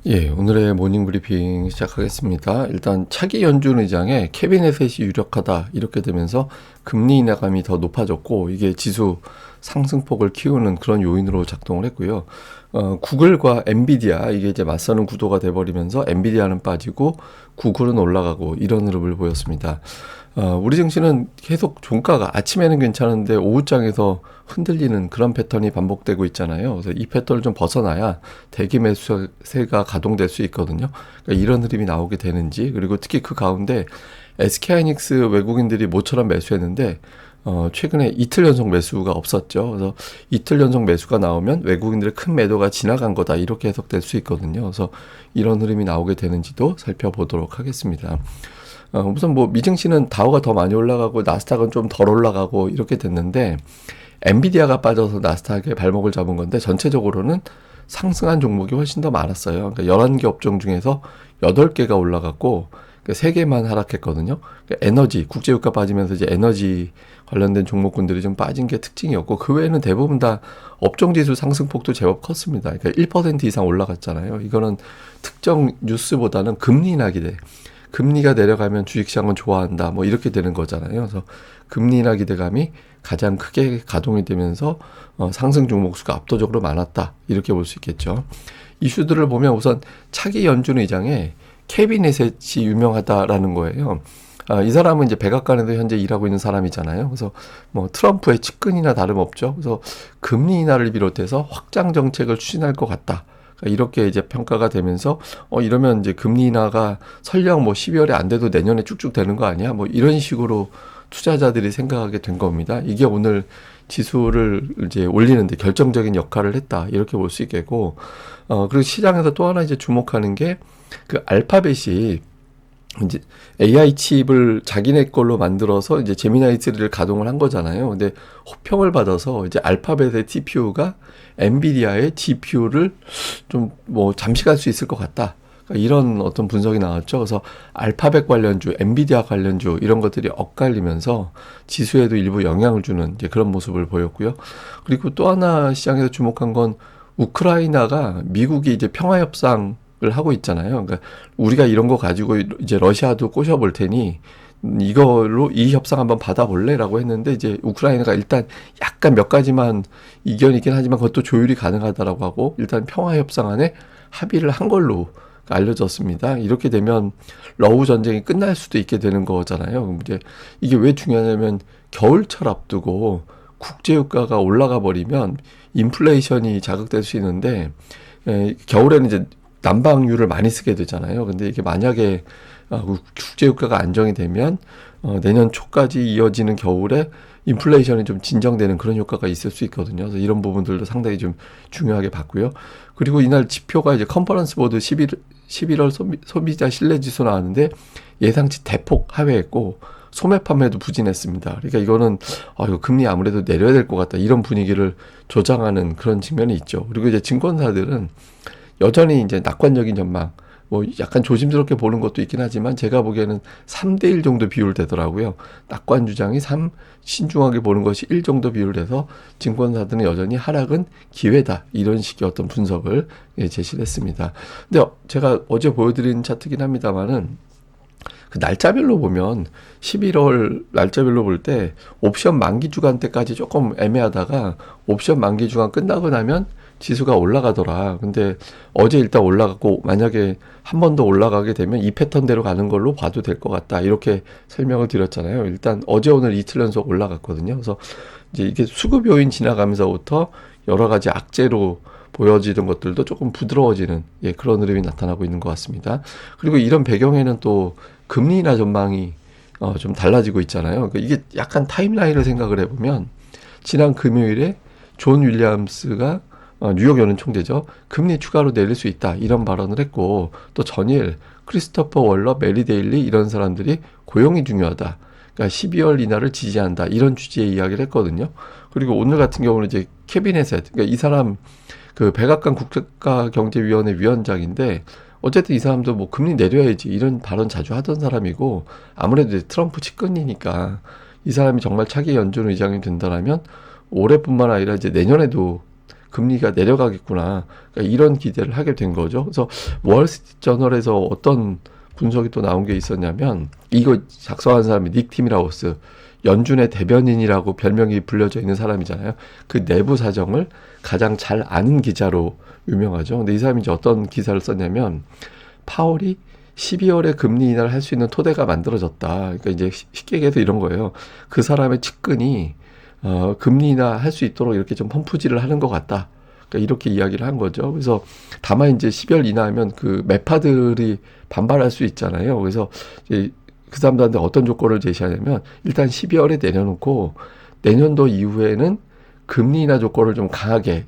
예, 오늘의 모닝 브리핑 시작하겠습니다. 일단 차기 연준 의장의 캐비넷이 유력하다 이렇게 되면서 금리 인하감이 더 높아졌고 이게 지수 상승폭을 키우는 그런 요인으로 작동을 했고요. 구글과 엔비디아 이게 이제 맞서는 구도가 돼버리면서 엔비디아는 빠지고 구글은 올라가고 이런 흐름을 보였습니다. 우리 증시는 계속 종가가 아침에는 괜찮은데 오후장에서 흔들리는 그런 패턴이 반복되고 있잖아요. 그래서 이 패턴을 좀 벗어나야 대기 매수세가 가동될 수 있거든요. 그러니까 이런 흐름이 나오게 되는지, 그리고 특히 그 가운데 SK하이닉스 외국인들이 모처럼 매수했는데 최근에 이틀 연속 매수가 없었죠. 그래서 이틀 연속 매수가 나오면 외국인들의 큰 매도가 지나간 거다 이렇게 해석될 수 있거든요. 그래서 이런 흐름이 나오게 되는지도 살펴보도록 하겠습니다. 우선 뭐 미증시는 다우가 더 많이 올라가고 나스닥은 좀 덜 올라가고 이렇게 됐는데 엔비디아가 빠져서 나스닥에 발목을 잡은 건데 전체적으로는 상승한 종목이 훨씬 더 많았어요. 그러니까 11개 업종 중에서 8개가 올라갔고 3개만 하락했거든요. 그러니까 에너지, 국제유가 빠지면서 이제 에너지 관련된 종목군들이 좀 빠진 게 특징이었고 그 외에는 대부분 다 업종지수 상승폭도 제법 컸습니다. 그러니까 1% 이상 올라갔잖아요. 이거는 특정 뉴스보다는 금리 인하 기대. 금리가 내려가면 주식시장은 좋아한다. 뭐 이렇게 되는 거잖아요. 그래서 금리 인하 기대감이 가장 크게 가동이 되면서 상승 종목 수가 압도적으로 많았다. 이렇게 볼 수 있겠죠. 이슈들을 보면 우선 차기 연준 의장의 캐비넷이 유명하다라는 거예요. 이 사람은 이제 백악관에도 현재 일하고 있는 사람이잖아요. 그래서 뭐 트럼프의 측근이나 다름없죠. 그래서 금리 인하를 비롯해서 확장 정책을 추진할 것 같다. 이렇게 이제 평가가 되면서 이러면 이제 금리 인하가 설령 뭐 12월에 안 돼도 내년에 쭉쭉 되는 거 아니야? 뭐 이런 식으로 투자자들이 생각하게 된 겁니다. 이게 오늘 지수를 이제 올리는데 결정적인 역할을 했다. 이렇게 볼 수 있겠고, 그리고 시장에서 또 하나 이제 주목하는 게 그 알파벳이 이제 AI 칩을 자기네 걸로 만들어서 이제 제미나이 3를 가동을 한 거잖아요. 근데 호평을 받아서 이제 알파벳의 TPU가 엔비디아의 GPU를 좀 뭐 잠시 갈 수 있을 것 같다. 그러니까 이런 어떤 분석이 나왔죠. 그래서 알파벳 관련주, 엔비디아 관련주 이런 것들이 엇갈리면서 지수에도 일부 영향을 주는 이제 그런 모습을 보였고요. 그리고 또 하나 시장에서 주목한 건 우크라이나가 미국이 이제 평화협상 하고 있잖아요. 그러니까 우리가 이런 거 가지고 이제 러시아도 꼬셔볼 테니 이걸로 이 협상 한번 받아볼래라고 했는데 이제 우크라이나가 일단 약간 몇 가지만 이견이긴 하지만 그것도 조율이 가능하다라고 하고 일단 평화 협상안에 합의를 한 걸로 알려졌습니다. 이렇게 되면 러우 전쟁이 끝날 수도 있게 되는 거잖아요. 이제 이게 왜 중요하냐면 겨울철 앞두고 국제유가가 올라가 버리면 인플레이션이 자극될 수 있는데 겨울에는 이제 난방유를 많이 쓰게 되잖아요. 근데 이게 만약에 국제유가가 안정이 되면 내년 초까지 이어지는 겨울에 인플레이션이 좀 진정되는 그런 효과가 있을 수 있거든요. 그래서 이런 부분들도 상당히 좀 중요하게 봤고요. 그리고 이날 지표가 이제 컨퍼런스 보드 11월 소비자 신뢰지수 나왔는데 예상치 대폭 하회했고 소매 판매도 부진했습니다. 그러니까 이거는 이거 금리 아무래도 내려야 될 것 같다. 이런 분위기를 조장하는 그런 측면이 있죠. 그리고 이제 증권사들은 여전히 이제 낙관적인 전망, 뭐 약간 조심스럽게 보는 것도 있긴 하지만 제가 보기에는 3대1 정도 비율 되더라고요. 낙관 주장이 3, 신중하게 보는 것이 1 정도 비율 돼서 증권사들은 여전히 하락은 기회다. 이런 식의 어떤 분석을 제시를 했습니다. 근데 제가 어제 보여드린 차트긴 합니다만은 그 날짜별로 보면 11월 날짜별로 볼 때 옵션 만기 주간 때까지 조금 애매하다가 옵션 만기 주간 끝나고 나면 지수가 올라가더라. 근데 어제 일단 올라갔고 만약에 한 번 더 올라가게 되면 이 패턴대로 가는 걸로 봐도 될 것 같다. 이렇게 설명을 드렸잖아요. 일단 어제 오늘 이틀 연속 올라갔거든요. 그래서 이제 이게 수급 요인 지나가면서부터 여러 가지 악재로 보여지던 것들도 조금 부드러워지는 그런 흐름이 나타나고 있는 것 같습니다. 그리고 이런 배경에는 또 금리 인하 전망이 좀 달라지고 있잖아요. 그러니까 이게 약간 타임라인을 생각을 해보면 지난 금요일에 존 윌리엄스가 뉴욕 연은 총재죠. 금리 추가로 내릴 수 있다. 이런 발언을 했고 또 전일 크리스토퍼 월러, 메리 데일리 이런 사람들이 고용이 중요하다. 그러니까 12월 인하를 지지한다. 이런 취지의 이야기를 했거든요. 그리고 오늘 같은 경우는 이제 캐비넷에 그러니까 이 사람 그 백악관 국가경제위원회 위원장인데 어쨌든 이 사람도 뭐 금리 내려야지 이런 발언 자주 하던 사람이고 아무래도 트럼프 측근이니까 이 사람이 정말 차기 연준 의장이 된다라면 올해뿐만 아니라 이제 내년에도 금리가 내려가겠구나. 그러니까 이런 기대를 하게 된 거죠. 그래서 월스트리트저널에서 어떤 분석이 또 나온 게 있었냐면, 이거 작성한 사람이 닉 티밀하우스, 연준의 대변인이라고 별명이 불려져 있는 사람이잖아요. 그 내부 사정을 가장 잘 아는 기자로 유명하죠. 근데 이 사람이 이제 어떤 기사를 썼냐면, 파월이 12월에 금리 인하를 할 수 있는 토대가 만들어졌다. 그러니까 이제 쉽게 얘기해서 이런 거예요. 그 사람의 측근이 금리 인하 할 수 있도록 이렇게 좀 펌프질을 하는 것 같다. 그러니까 이렇게 이야기를 한 거죠. 그래서 다만 이제 12월 인하하면 그 매파들이 반발할 수 있잖아요. 그래서 이제 그 사람들한테 어떤 조건을 제시하냐면, 일단 12월에 내려놓고 내년도 이후에는 금리 인하 조건을 좀 강하게,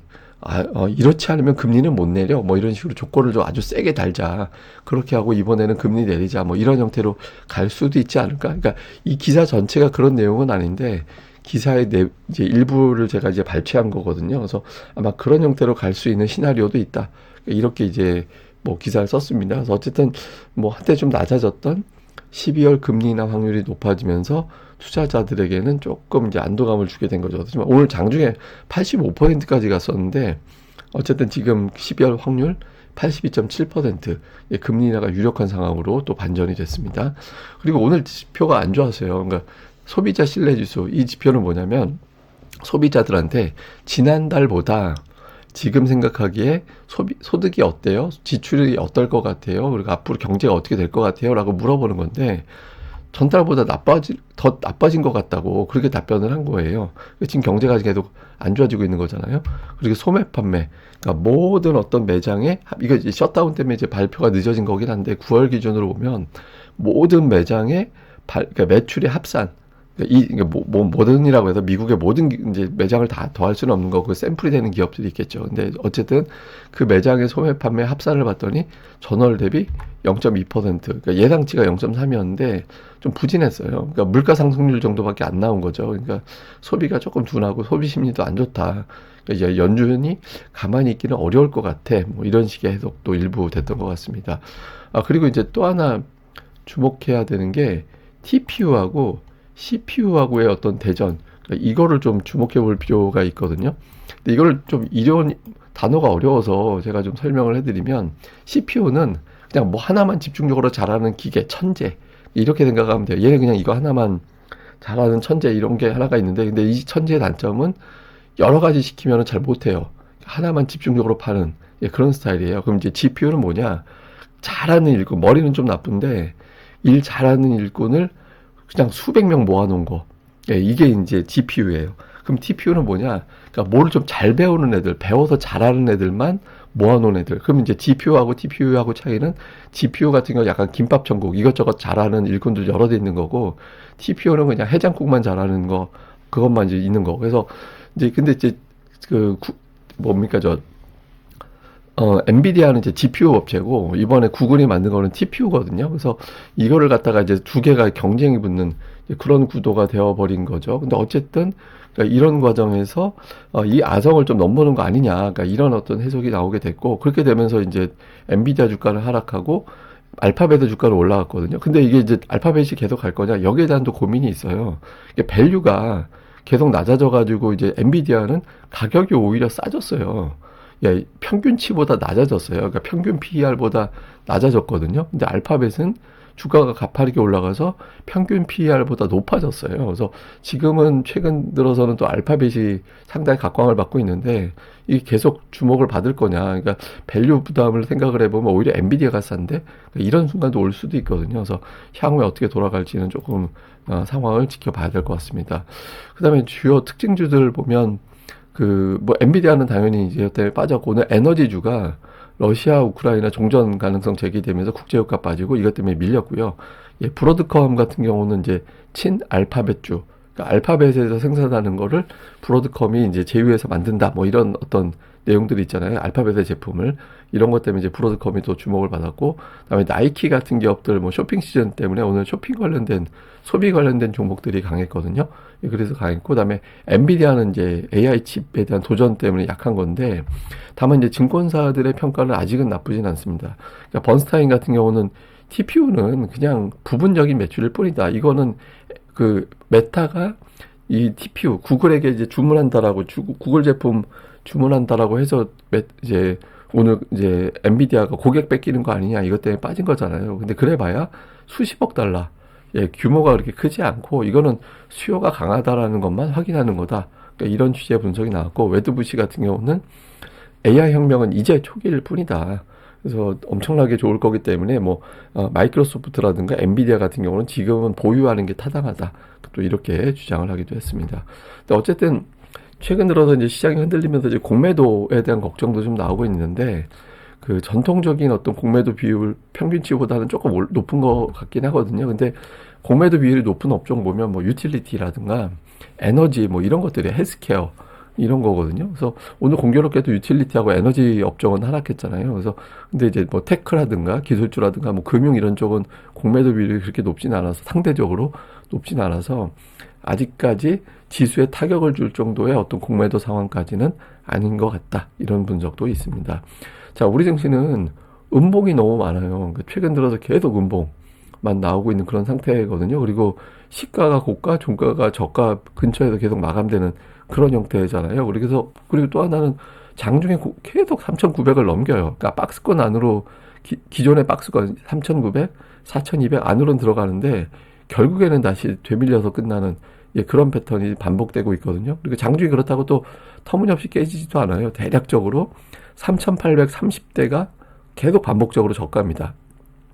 이렇지 않으면 금리는 못 내려, 뭐 이런 식으로 조건을 좀 아주 세게 달자. 그렇게 하고 이번에는 금리 내리자. 뭐 이런 형태로 갈 수도 있지 않을까. 그러니까 이 기사 전체가 그런 내용은 아닌데, 기사의 이제 일부를 제가 이제 발췌한 거거든요. 그래서 아마 그런 형태로 갈 수 있는 시나리오도 있다. 이렇게 이제 뭐 기사를 썼습니다. 그래서 어쨌든 뭐 한때 좀 낮아졌던 12월 금리 인하 확률이 높아지면서 투자자들에게는 조금 이제 안도감을 주게 된 거죠. 하지만 오늘 장중에 85%까지 갔었는데, 어쨌든 지금 12월 확률 82.7%, 금리 인하가 유력한 상황으로 또 반전이 됐습니다. 그리고 오늘 지표가 안 좋았어요. 그러니까 소비자 신뢰지수, 이 지표는 뭐냐면, 소비자들한테 지난달보다 지금 생각하기에 소득이 어때요? 지출이 어떨 것 같아요? 그리고 앞으로 경제가 어떻게 될 것 같아요? 라고 물어보는 건데, 전달보다 더 나빠진 것 같다고 그렇게 답변을 한 거예요. 지금 경제가 계속 안 좋아지고 있는 거잖아요. 그리고 소매 판매, 그러니까 모든 어떤 매장에, 이거 이제 셧다운 때문에 이제 발표가 늦어진 거긴 한데, 9월 기준으로 보면 모든 매장의 그러니까 매출의 합산, 그러니까 모든이라고 해서 미국의 모든 이제 매장을 다 더할 수는 없는 거고 샘플이 되는 기업들이 있겠죠. 근데 어쨌든 그 매장의 소매 판매 합산을 봤더니 전월 대비 0.2%, 그러니까 예상치가 0.3이었는데 좀 부진했어요. 그러니까 물가 상승률 정도밖에 안 나온 거죠. 그러니까 소비가 조금 둔하고 소비 심리도 안 좋다. 그러니까 이제 연준이 가만히 있기는 어려울 것 같아. 뭐 이런 식의 해석도 일부 됐던 것 같습니다. 그리고 이제 또 하나 주목해야 되는 게 TPU하고 CPU하고의 어떤 대전, 그러니까 이거를 좀 주목해 볼 필요가 있거든요. 근데 이걸 좀 이런 단어가 어려워서 제가 좀 설명을 해드리면, CPU는 그냥 뭐 하나만 집중적으로 잘하는 기계, 천재, 이렇게 생각하면 돼요. 얘는 그냥 이거 하나만 잘하는 천재, 이런 게 하나가 있는데, 근데 이 천재의 단점은 여러 가지 시키면 잘 못해요. 하나만 집중적으로 파는 그런 스타일이에요. 그럼 이제 GPU는 뭐냐? 잘하는 일꾼, 머리는 좀 나쁜데 일 잘하는 일꾼을 그냥 수백 명 모아놓은 거. 이게 이제 GPU예요. 그럼 TPU는 뭐냐? 그러니까 뭐를 좀 잘 배우는 애들, 배워서 잘하는 애들만 모아놓은 애들. 그럼 이제 GPU하고 TPU하고 차이는, GPU 같은 경우 약간 김밥 천국, 이것저것 잘하는 일꾼들 여러 대 있는 거고, TPU는 그냥 해장국만 잘하는 거, 그것만 이제 있는 거. 그래서 이제 근데 이제 뭡니까 엔비디아는 이제 GPU 업체고, 이번에 구글이 만든 거는 TPU거든요. 그래서 이거를 갖다가 이제 두 개가 경쟁이 붙는 그런 구도가 되어버린 거죠. 근데 어쨌든, 그러니까 이런 과정에서, 이 아성을 좀 넘보는 거 아니냐. 그러니까 이런 어떤 해석이 나오게 됐고, 그렇게 되면서 이제 엔비디아 주가는 하락하고, 알파벳의 주가는 올라갔거든요. 근데 이게 이제 알파벳이 계속 갈 거냐? 여기에 대한 또 고민이 있어요. 이게 밸류가 계속 낮아져가지고, 이제 엔비디아는 가격이 오히려 싸졌어요. 평균치보다 낮아졌어요. 그러니까 평균 PER보다 낮아졌거든요. 근데 알파벳은 주가가 가파르게 올라가서 평균 PER보다 높아졌어요. 그래서 지금은 최근 들어서는 또 알파벳이 상당히 각광을 받고 있는데, 이게 계속 주목을 받을 거냐. 그러니까 밸류 부담을 생각을 해보면 오히려 엔비디아가 싼데, 그러니까 이런 순간도 올 수도 있거든요. 그래서 향후에 어떻게 돌아갈지는 조금 상황을 지켜봐야 될 것 같습니다. 그 다음에 주요 특징주들을 보면, 엔비디아는 당연히 이제 때문에 빠졌고, 오늘 에너지주가 러시아, 우크라이나 종전 가능성 제기되면서 국제유가 빠지고 이것 때문에 밀렸고요. 브로드컴 같은 경우는 이제 친 알파벳주, 그러니까 알파벳에서 생산하는 거를 브로드컴이 이제 제휴해서 만든다, 뭐 이런 어떤 내용들이 있잖아요. 알파벳의 제품을. 이런 것 때문에 이제 브로드컴이 또 주목을 받았고, 그다음에 나이키 같은 기업들 뭐 쇼핑 시즌 때문에 오늘 쇼핑 관련된, 소비 관련된 종목들이 강했거든요. 그래서 강했고, 그다음에 엔비디아는 이제 AI 칩에 대한 도전 때문에 약한 건데, 다만 이제 증권사들의 평가는 아직은 나쁘진 않습니다. 그러니까 번스타인 같은 경우는 TPU는 그냥 부분적인 매출일 뿐이다. 이거는 메타가 이 TPU 구글에게 이제 주문한다라고 구글 제품 주문한다라고 해서 이제 오늘 이제 엔비디아가 고객 뺏기는 거 아니냐 이것 때문에 빠진 거잖아요. 근데 그래봐야 수십억 달러. 예, 규모가 그렇게 크지 않고 이거는 수요가 강하다라는 것만 확인하는 거다. 그러니까 이런 취지의 분석이 나왔고 웨드부시 같은 경우는 AI 혁명은 이제 초기일 뿐이다. 그래서 엄청나게 좋을 거기 때문에 마이크로소프트라든가 엔비디아 같은 경우는 지금은 보유하는 게 타당하다. 또 이렇게 주장을 하기도 했습니다. 근데 어쨌든 최근 들어서 이제 시장이 흔들리면서 이제 공매도에 대한 걱정도 좀 나오고 있는데 그 전통적인 어떤 공매도 비율 평균치보다는 조금 높은 것 같긴 하거든요. 근데 공매도 비율이 높은 업종 보면 유틸리티라든가 에너지 이런 것들이 헬스케어 이런 거거든요. 그래서 오늘 공교롭게도 유틸리티하고 에너지 업종은 하락했잖아요. 그래서 근데 이제 테크라든가 기술주라든가 금융 이런 쪽은 공매도 비율이 그렇게 높진 않아서 상대적으로 높진 않아서 아직까지 지수에 타격을 줄 정도의 어떤 공매도 상황까지는 아닌 것 같다. 이런 분석도 있습니다. 자, 우리 증시는 음봉이 너무 많아요. 그러니까 최근 들어서 계속 음봉만 나오고 있는 그런 상태거든요. 그리고 시가가 고가, 종가가 저가 근처에서 계속 마감되는 그런 형태잖아요. 그리고 또 하나는 장중에 계속 3,900을 넘겨요. 그러니까 박스권 안으로 기존의 박스권 3,900, 4,200 안으로는 들어가는데 결국에는 다시 되밀려서 끝나는 그런 패턴이 반복되고 있거든요. 그리고 장중에 그렇다고 또 터무니없이 깨지지도 않아요. 대략적으로 3,830대가 계속 반복적으로 저가입니다.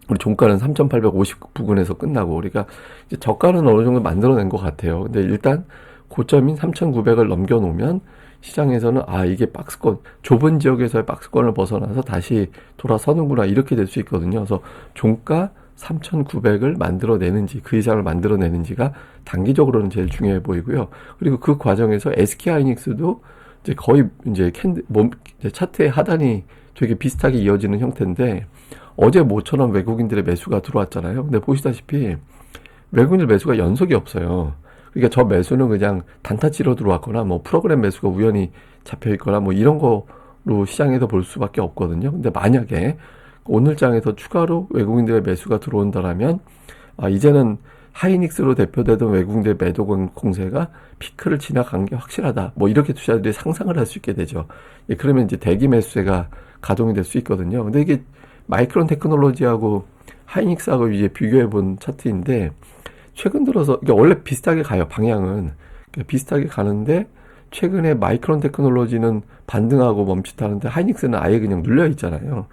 우리 종가는 3,850 부근에서 끝나고 우리가 이제 저가는 어느 정도 만들어낸 것 같아요. 근데 일단 고점인 3,900을 넘겨놓으면 시장에서는 이게 박스권, 좁은 지역에서의 박스권을 벗어나서 다시 돌아서는구나 이렇게 될 수 있거든요. 그래서 종가 3,900을 만들어내는지 그 이상을 만들어내는지가 단기적으로는 제일 중요해 보이고요. 그리고 그 과정에서 SK하이닉스도 이제 거의 이제 차트의 하단이 되게 비슷하게 이어지는 형태인데 어제 모처럼 외국인들의 매수가 들어왔잖아요. 근데 보시다시피 외국인들 매수가 연속이 없어요. 그러니까 저 매수는 그냥 단타치로 들어왔거나 프로그램 매수가 우연히 잡혀있거나 이런 거로 시장에서 볼 수밖에 없거든요. 근데 만약에 오늘 장에서 추가로 외국인들의 매수가 들어온다라면 이제는 하이닉스로 대표되던 외국인들의 매도 공세가 피크를 지나간 게 확실하다. 이렇게 투자들이 상상을 할 수 있게 되죠. 그러면 이제 대기 매수세가 가동이 될 수 있거든요. 근데 이게 마이크론 테크놀로지하고 하이닉스하고 이제 비교해 본 차트인데 최근 들어서 이게 원래 비슷하게 가요. 방향은 비슷하게 가는데 최근에 마이크론 테크놀로지는 반등하고 멈칫하는데 하이닉스는 아예 그냥 눌려 있잖아요.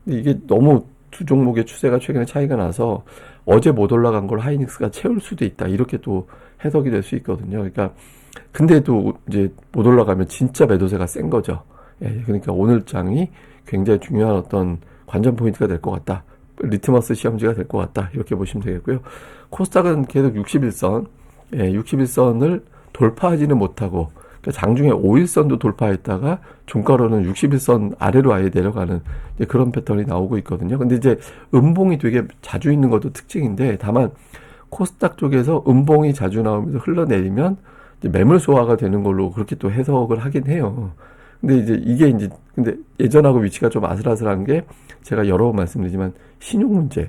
근데 이게 너무 두 종목의 추세가 최근에 차이가 나서 어제 못 올라간 걸 하이닉스가 채울 수도 있다. 이렇게 또 해석이 될 수 있거든요. 그러니까 근데도 이제 못 올라가면 진짜 매도세가 센 거죠. 그러니까 오늘 장이 굉장히 중요한 어떤 관전 포인트가 될 것 같다. 리트머스 시험지가 될 것 같다. 이렇게 보시면 되겠고요. 코스닥은 계속 61선, 61선을 돌파하지는 못하고 그러니까 장중에 5일선도 돌파했다가 종가로는 61선 아래로 아예 내려가는 그런 패턴이 나오고 있거든요. 근데 이제 음봉이 되게 자주 있는 것도 특징인데 다만 코스닥 쪽에서 음봉이 자주 나오면서 흘러내리면 이제 매물 소화가 되는 걸로 그렇게 또 해석을 하긴 해요. 근데 근데 예전하고 위치가 좀 아슬아슬한 게 제가 여러 번 말씀드리지만 신용 문제.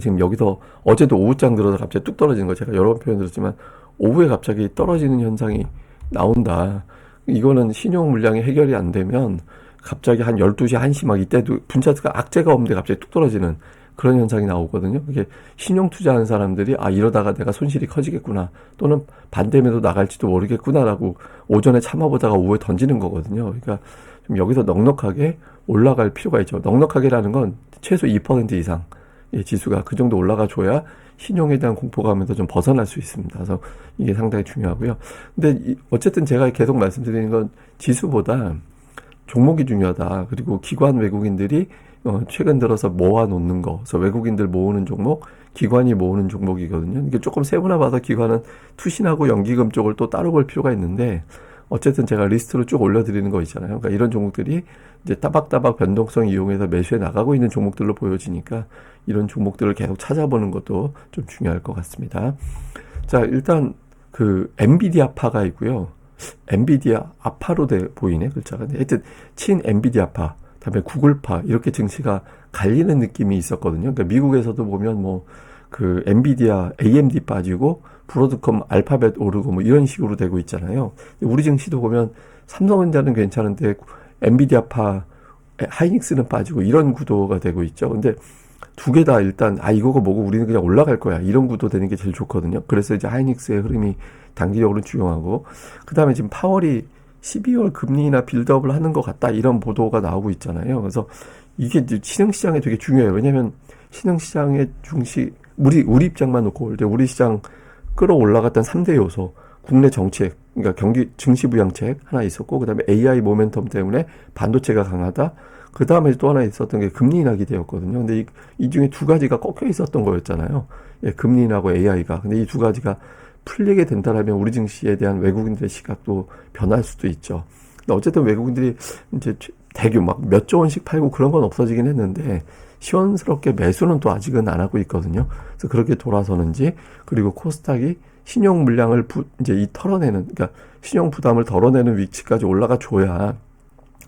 지금 여기서 어제도 오후장 들어서 갑자기 뚝 떨어지는 거 제가 여러 번 표현드렸지만 오후에 갑자기 떨어지는 현상이 나온다. 이거는 신용 물량이 해결이 안 되면 갑자기 한 12시, 1시 이때도 분차트가 악재가 없는데 갑자기 뚝 떨어지는 그런 현상이 나오거든요. 그게 신용 투자하는 사람들이 이러다가 내가 손실이 커지겠구나 또는 반대매도 나갈지도 모르겠구나라고 오전에 참아보다가 오후에 던지는 거거든요. 그러니까 좀 여기서 넉넉하게 올라갈 필요가 있죠. 넉넉하게라는 건 최소 2% 이상 지수가 그 정도 올라가줘야 신용에 대한 공포감에서 좀 벗어날 수 있습니다. 그래서 이게 상당히 중요하고요. 근데 어쨌든 제가 계속 말씀드리는 건 지수보다 종목이 중요하다. 그리고 기관 외국인들이 최근 들어서 모아놓는 거. 그래서 외국인들 모으는 종목, 기관이 모으는 종목이거든요. 이게 조금 세분화봐서 기관은 투신하고 연기금 쪽을 또 따로 볼 필요가 있는데 어쨌든 제가 리스트로 쭉 올려드리는 거 있잖아요. 그러니까 이런 종목들이 이제 따박따박 변동성 이용해서 매수해 나가고 있는 종목들로 보여지니까 이런 종목들을 계속 찾아보는 것도 좀 중요할 것 같습니다. 자, 일단 그 엔비디아파가 있고요. 엔비디아 아파로 보이네 글자가. 하여튼 친 엔비디아파, 그다음에 구글파 이렇게 증시가 갈리는 느낌이 있었거든요. 그러니까 미국에서도 보면 그 엔비디아, AMD 빠지고 브로드컴, 알파벳 오르고 이런 식으로 되고 있잖아요. 우리 증시도 보면 삼성전자는 괜찮은데 엔비디아파 하이닉스는 빠지고 이런 구도가 되고 있죠. 근데 두 개 다 일단 이거가 뭐고 우리는 그냥 올라갈 거야 이런 구도 되는 게 제일 좋거든요. 그래서 이제 하이닉스의 흐름이 단기적으로 중요하고, 그 다음에 지금 파월이 12월 금리 인하 빌드업을 하는 것 같다 이런 보도가 나오고 있잖아요. 그래서 이게 이제 신흥시장에 되게 중요해요. 왜냐하면 신흥시장의 우리 입장만 놓고 이제 우리 시장 끌어올라갔던 3대 요소, 국내 정책, 그러니까 경기 증시 부양책 하나 있었고, 그 다음에 AI 모멘텀 때문에 반도체가 강하다. 그 다음에 또 하나 있었던 게 금리 인하 기대였거든요. 근데 이 중에 두 가지가 꺾여 있었던 거였잖아요. 예, 금리 인하고 AI가. 근데 이 두 가지가 풀리게 된다라면 우리 증시에 대한 외국인들의 시각도 변할 수도 있죠. 근데 어쨌든 외국인들이 이제 대규모 막 몇 조 원씩 팔고 그런 건 없어지긴 했는데 시원스럽게 매수는 또 아직은 안 하고 있거든요. 그래서 그렇게 돌아서는지, 그리고 코스닥이 신용 물량을 이제 털어내는, 그러니까 신용 부담을 덜어내는 위치까지 올라가 줘야,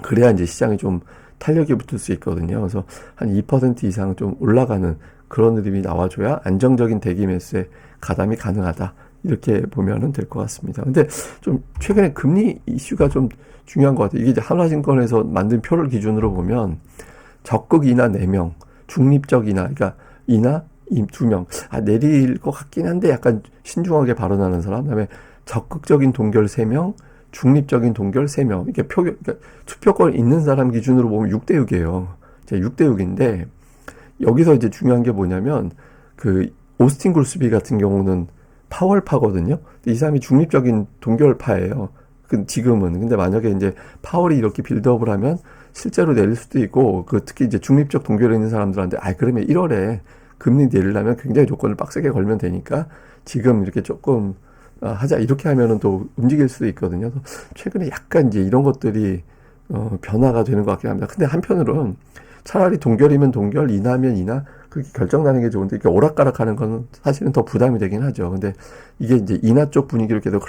그래야 이제 시장이 좀 탄력이 붙을 수 있거든요. 그래서 한 2% 이상 좀 올라가는 그런 흐름이 나와줘야 안정적인 대기 매수에 가담이 가능하다. 이렇게 보면은 될 것 같습니다. 근데 좀 최근에 금리 이슈가 좀 중요한 것 같아요. 이게 이제 한화증권에서 만든 표를 기준으로 보면 적극 인하 4명, 중립적 인하, 그러니까 인하 2명, 내릴 것 같긴 한데 약간 신중하게 발언하는 사람, 그다음에 적극적인 동결 3명, 중립적인 동결 3명. 이게 그러니까 투표권 있는 사람 기준으로 보면 6대6이에요. 이제 6대6인데, 여기서 이제 중요한 게 뭐냐면, 그, 오스틴 그루스비 같은 경우는 파월파거든요. 이 사람이 중립적인 동결파예요. 지금은. 근데 만약에 이제 파월이 이렇게 빌드업을 하면 실제로 내릴 수도 있고, 특히 이제 중립적 동결에 있는 사람들한테, 그러면 1월에 금리 내리려면 굉장히 조건을 빡세게 걸면 되니까, 지금 이렇게 조금, 하자 이렇게 하면은 또 움직일 수도 있거든요. 최근에 약간 이제 이런 것들이 변화가 되는 것 같긴 합니다. 근데 한편으로는 차라리 동결이면 동결, 인하면 인하, 그렇게 결정나는 게 좋은데, 이렇게 오락가락하는 건 사실은 더 부담이 되긴 하죠. 근데 이게 이제 인하 쪽 분위기로 계속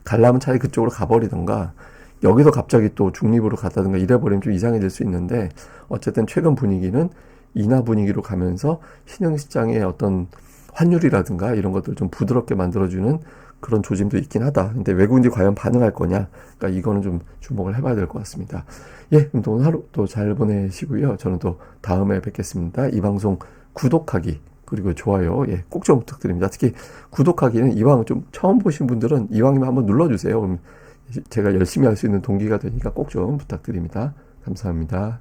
가려면 차라리 그쪽으로 가버리던가, 여기서 갑자기 또 중립으로 갔다든가 이래버리면 좀 이상해질 수 있는데, 어쨌든 최근 분위기는 인하 분위기로 가면서 신흥시장의 어떤 환율이라든가 이런 것들을 좀 부드럽게 만들어주는 그런 조짐도 있긴 하다. 근데 외국인들이 과연 반응할 거냐? 그러니까 이거는 좀 주목을 해봐야 될 것 같습니다. 예, 그럼 또 오늘 하루 또 잘 보내시고요. 저는 또 다음에 뵙겠습니다. 이 방송 구독하기, 그리고 좋아요, 꼭 좀 부탁드립니다. 특히 구독하기는 이왕 좀 처음 보신 분들은 이왕이면 한번 눌러주세요. 그럼 제가 열심히 할 수 있는 동기가 되니까 꼭 좀 부탁드립니다. 감사합니다.